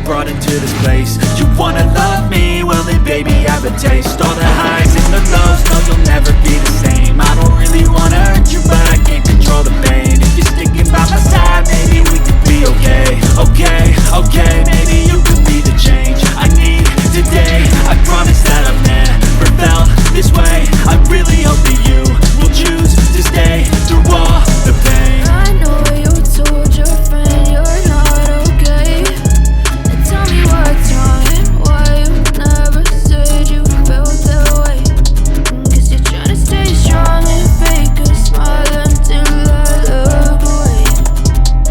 brought into this place. You wanna love me? Well then baby I have a taste. All the highs and the lows, no you'll never be the same. I don't really wanna hurt you but I can't control the pain. If you're sticking by my side, maybe we could be okay. Okay, maybe you could be the change I need today. I promise that I've never felt this way. I really hope that you will choose to stay through all the pain. I know you told your friend you're not okay. And tell me what's wrong and why you never said you felt that way. Guess you're trying to stay strong and fake a smile until I look away.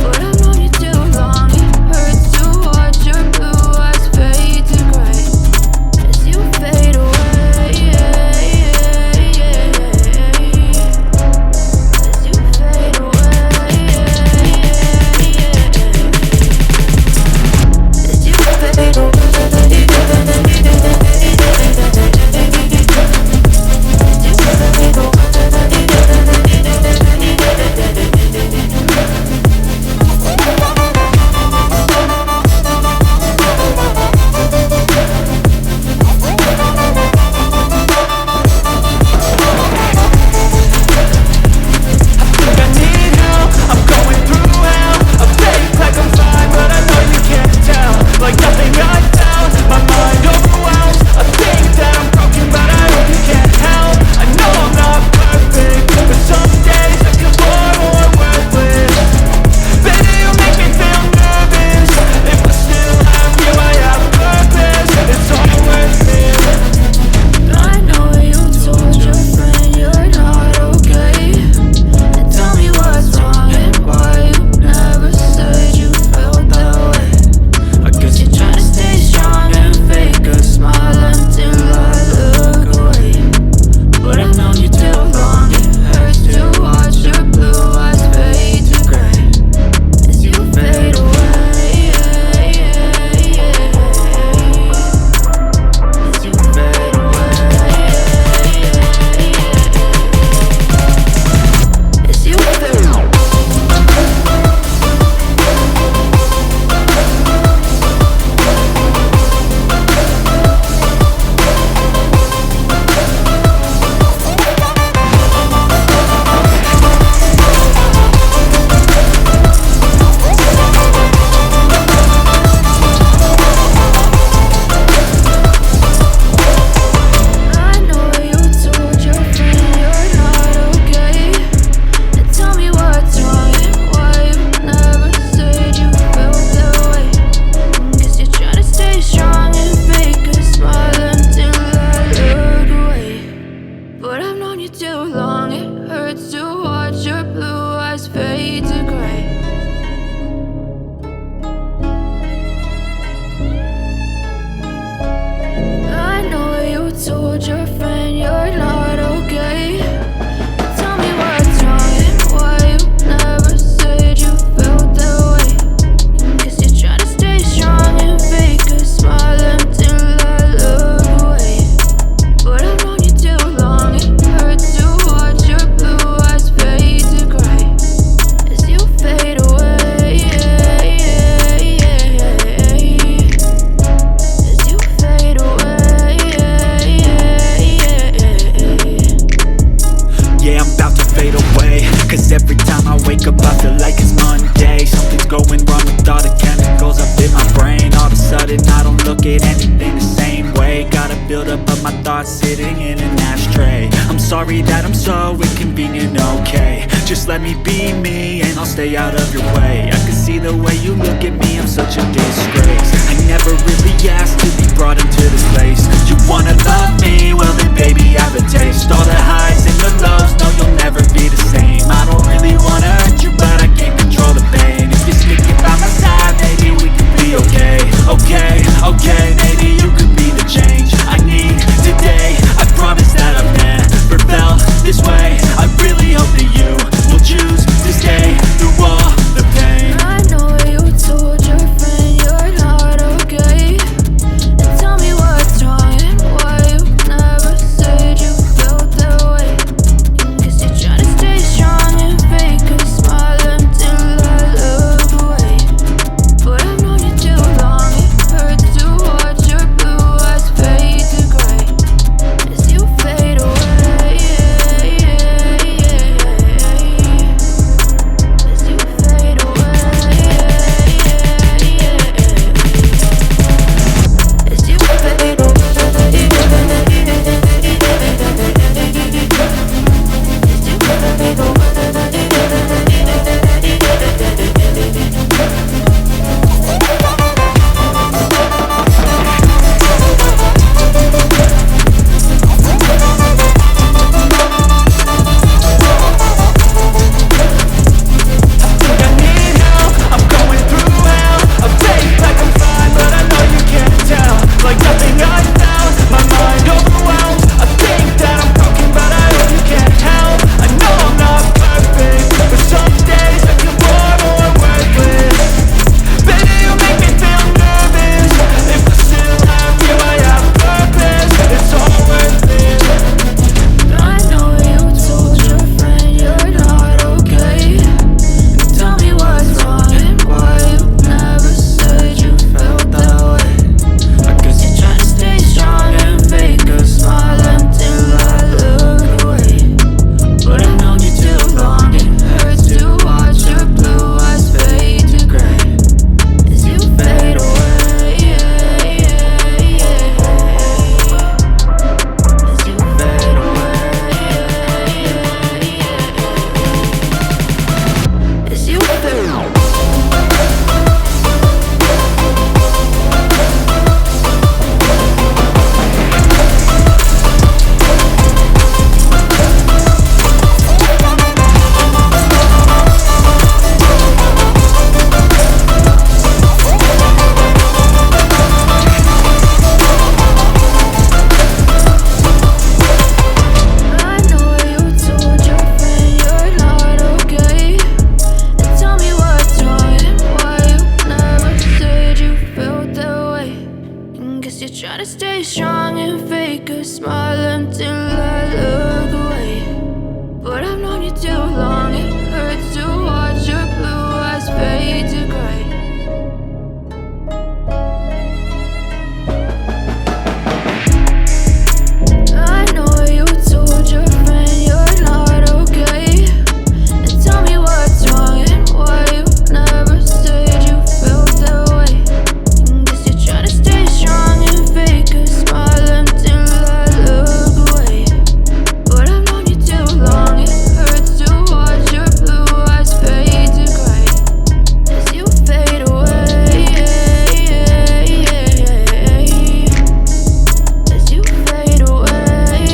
But I've known you too long, it hurts to watch your blue eyes fade to gray as you fade away. Sitting in an ashtray. I'm sorry that I'm so inconvenient, okay. Just let me be me and I'll stay out of your way. I can see the way you look at me, I'm such a disgrace. I never really asked to be brought into this place. You wanna love me? Well then baby I have a taste. All the highs and the lows, no you'll never be the same. I don't really wanna hurt you but I can't control the pain. If you're sticking by my side, maybe we can be okay. Okay, maybe you could be the change I need today. I promise that I've never felt this way. I really hope that you will choose to stay through all the pain. I know you told your friend you're not okay. trying to stay strong and fake a smile until I look away. But I've known you too long, it hurts to watch your blue eyes fade to gray. I know you told your friend you're not okay, and tell me what's wrong and why you never said you felt that way. Guess you're trying to stay strong and fake a smile until I look away. But I've known you too long, it hurts to watch your blue eyes fade to gray as you fade away. As you fade away.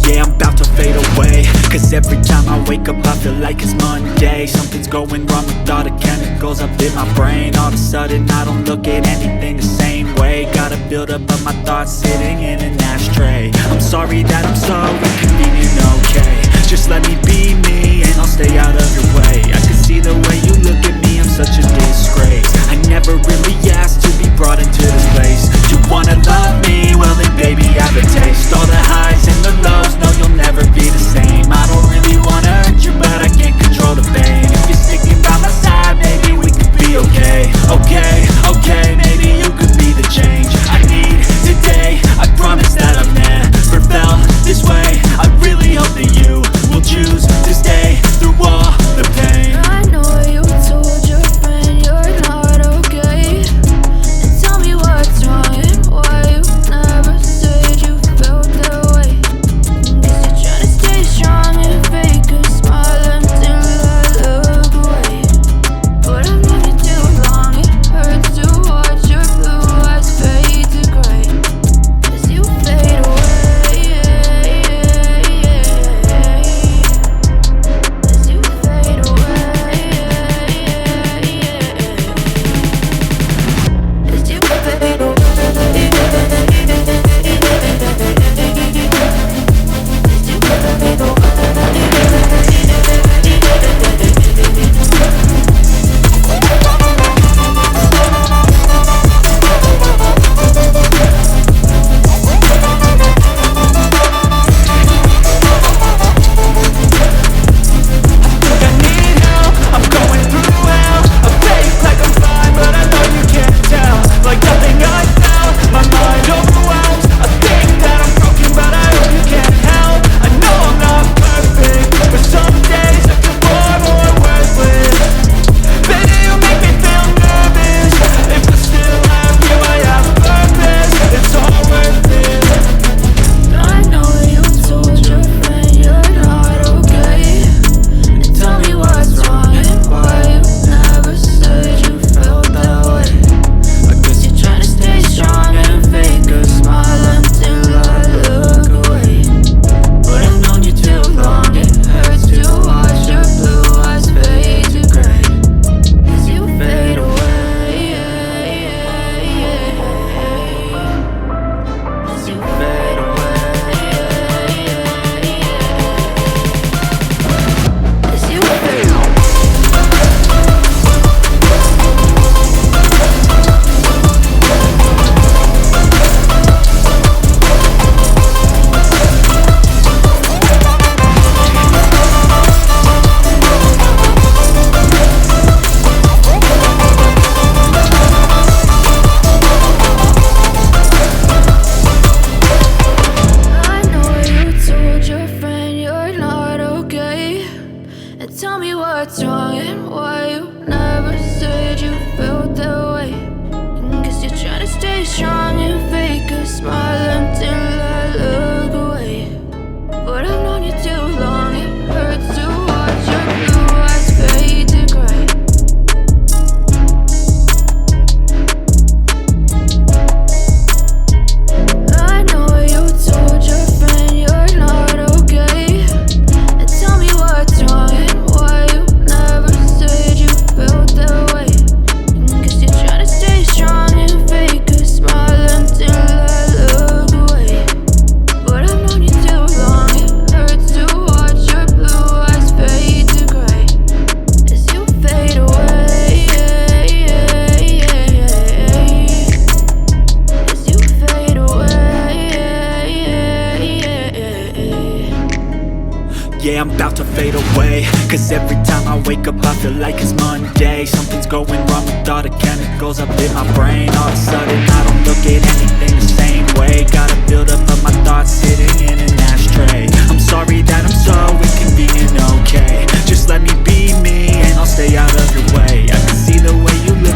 Yeah, I'm about to fade away, cause every time I wake up I feel like it's Monday. Something's going wrong with all the chemicals up in my brain. All of a sudden I don't look at anything the same way. Got a build up of my thoughts sitting in an ashtray. I'm sorry that I'm so inconvenient, okay. Just let me be me and I'll stay out of your way. I can see the way you look at me, I'm such a disgrace. I never really asked to be brought into this place. You wanna love me? Well then baby have a taste. All the highs and the lows, no you'll never be the same. I don't really wanna hurt you but I can't control the pain. If you're sticking by my side, maybe we could be okay. Okay, maybe you could be the change I need today. I promise that I've never felt this way. I really hope that you will choose to stay through all the pain. I know you told your friend Cause every time I wake up I feel like it's Monday. Something's going wrong with all the chemicals up in my brain. All of a sudden I don't look at anything the same way. Gotta build up of my thoughts sitting in an ashtray. I'm sorry that I'm so inconvenient, okay. Just let me be me and I'll stay out of your way. I can see the way you live